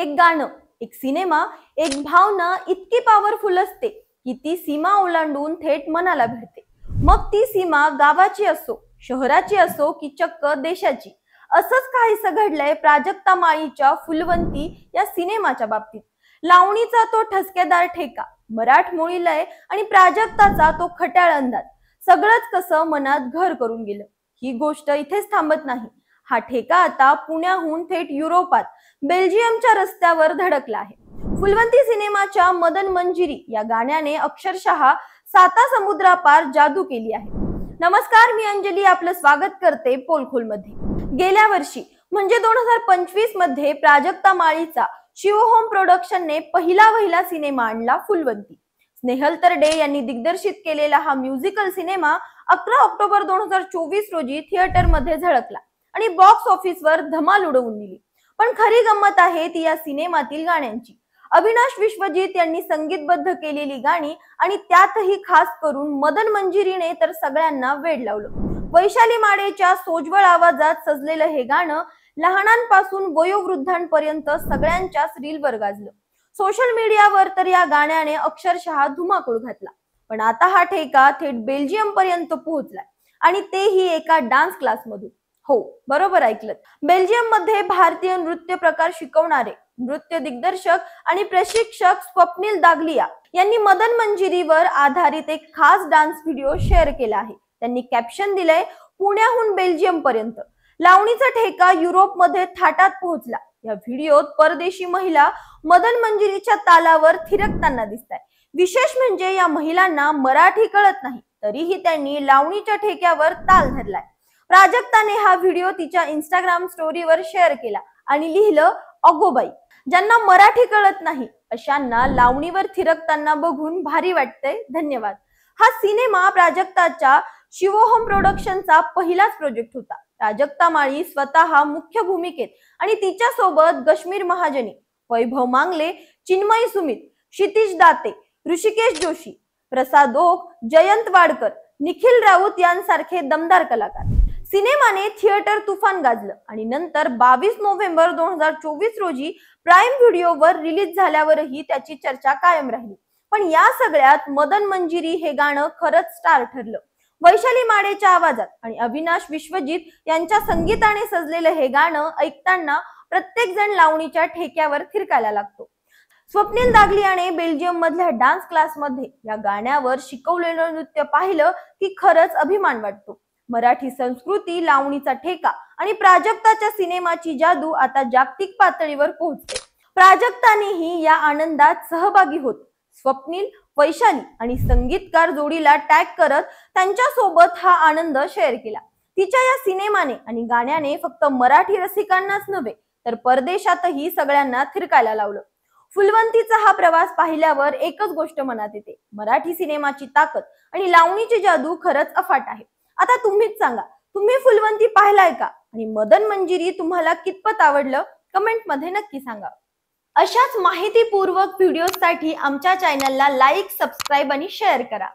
एक गाणं, एक सिनेमा, एक भावना इतकी पॉवरफुल असते की ती सीमा ओलांडून थेट मनाला भिडते। मग ती सीमा गावाची असो, शहराची असो की चक्क देशाची। असंच काहीसं घडलंय प्राजक्ता माळीच्या फुलवंती या सिनेमाच्या बाबतीत। लावणीचा तो ठसकेदार ठेका, मराठमोळी लय आणि प्राजक्ताचा तो खट्याळ अंदाज, सगळंच कसं मनात घर करून गेलं। ही गोष्ट इथेच थांबत नाही। हा ठेका आता पुण्याहून थेट युरोपात, बेल्जियमच्या रस्त्यावर धडकला आहे। फुलवंती सिनेमाच्या मदन मंजिरी या गाण्याने अक्षरशः साता समुद्रापार जादू केली आहे। नमस्कार, मी अंजली आपलं स्वागत करते पोलखोल मध्ये। गेल्या वर्षी म्हणजे 2025 मध्ये प्राजक्ता माळीचा शिवहोम प्रोडक्शनने पहिला सिनेमा आणला फुलवंती। स्नेहल तरडे यांनी दिग्दर्शित केलेला हा म्युझिकल सिनेमा 11 ऑक्टोबर 2024 रोजी थिएटर मध्ये झळकला आणि बॉक्स ऑफिसवर धमाल उडवून दिली। पण खरी गंमत आहे ती या सिनेमातील गाण्यांची। अविनाश विश्वजित यांनी संगीतबद्ध केलेली गाणी आणि त्यातही खास करून मदन मंजिरीने तर सगळ्यांना वेड लावलं। वैशाली माडेच्या सोज्वळ आवाजात सजलेलं हे गाणं लहानांपासून वयोवृद्धांपर्यंत सगळ्यांच्याच रीलवर गाजलं। सोशल मीडियावर तर या गाण्याने अक्षरशः धुमाकूळ घातला। पण आता हा ठेका थेट बेल्जियम पर्यंत पोहोचलाय आणि तेही एका डान्स क्लास मधून। हो, बरोबर ऐकलं। बेल्जियम मध्ये भारतीय नृत्य प्रकार शिकवणारे नृत्य दिग्दर्शक आणि प्रशिक्षक स्वप्नील दागलिया यांनी मदन मंजिरीवर आधारित एक खास डान्स व्हिडिओ शेअर केला आहे। त्यांनी कॅप्शन दिलंय, पुण्याहून बेल्जियम पर्यंत लावणीचा ठेका युरोपमध्ये थाटात पोहोचला। या व्हिडिओत परदेशी महिला मदन मंजिरीच्या तालावर थिरकताना दिसताय। विशेष म्हणजे या महिलांना मराठी कळत नाही, तरीही त्यांनी लावणीच्या ठेक्यावर ताल धरलाय। प्राजक्ताने हा व्हिडिओ तिच्या इंस्टाग्राम स्टोरीवर शेअर केला आणि लिहिलं, अगोबाई, ज्यांना मराठी कळत नाही अशांना लावणीवर थिरकताना बघून भारी वाटतंय, धन्यवाद। हा सिनेमा प्राजक्ताच्या शिवहोम प्रोडक्शनचा पहिलाच प्रोजेक्ट होता। प्राजक्ता माळी स्वतः मुख्य भूमिकेत आणि तिच्या सोबत गश्मीर महाजनी, वैभव मांगले, चिन्मयी सुमित, क्षितिज दाते, ऋषिकेश जोशी, प्रसाद ओक, जयंत वाडकर, निखिल राऊत यांसारखे दमदार कलाकार। सिनेमाने थिएटर तुफान गाजलं आणि नंतर 22 नोव्हेंबर 2024 रोजी प्राईम व्हिडिओवर रिलीज झाल्यावरही त्याची चर्चा कायम राहिली। पण या सगळ्यात मदन मंजिरी हे गाणं खरंच स्टार ठरलं। वैशाली माडेच्या आवाजात आणि अविनाश विश्वजित यांच्या संगीताने सजलेलं हे गाणं ऐकताना प्रत्येक जण लावणीच्या ठेक्यावर थिरकायला लागतो। स्वप्नील दागलियाने बेल्जियम मधल्या डान्स क्लास मध्ये या गाण्यावर शिकवलेलं नृत्य पाहिलं की खरंच अभिमान वाटतो। मराठी संस्कृती, लावणीचा ठेका आणि प्राजक्ताच्या सिनेमाची जादू आता जागतिक पातळीवर पोहोचते। प्राजक्तानेही या आनंदात सहभागी होत स्वप्नील, वैशाली आणि संगीतकार जोडीला टॅग करत त्यांच्या सोबत हा आनंद शेअर केला। तिच्या या सिनेमाने आणि गाण्याने फक्त मराठी रसिकांनाच नव्हे तर परदेशातही सगळ्यांना थिरकायला लावलं। फुलवंतीचा हा प्रवास पाहिल्यावर एकच गोष्ट मनात येते, मराठी सिनेमाची ताकद आणि लावणीची जादू खरंच अफाट आहे। आता तुम्हीच सांगा, तुम्ही फुलवंती पाहिलाय का आणि मदन मंजिरी तुम्हाला कितपत आवडलं? कमेंट मध्ये नक्की सांगा। अशाच माहितीपूर्वक व्हिडिओसाठी आमच्या चॅनलला लाईक, सबस्क्राईब आणि शेअर करा।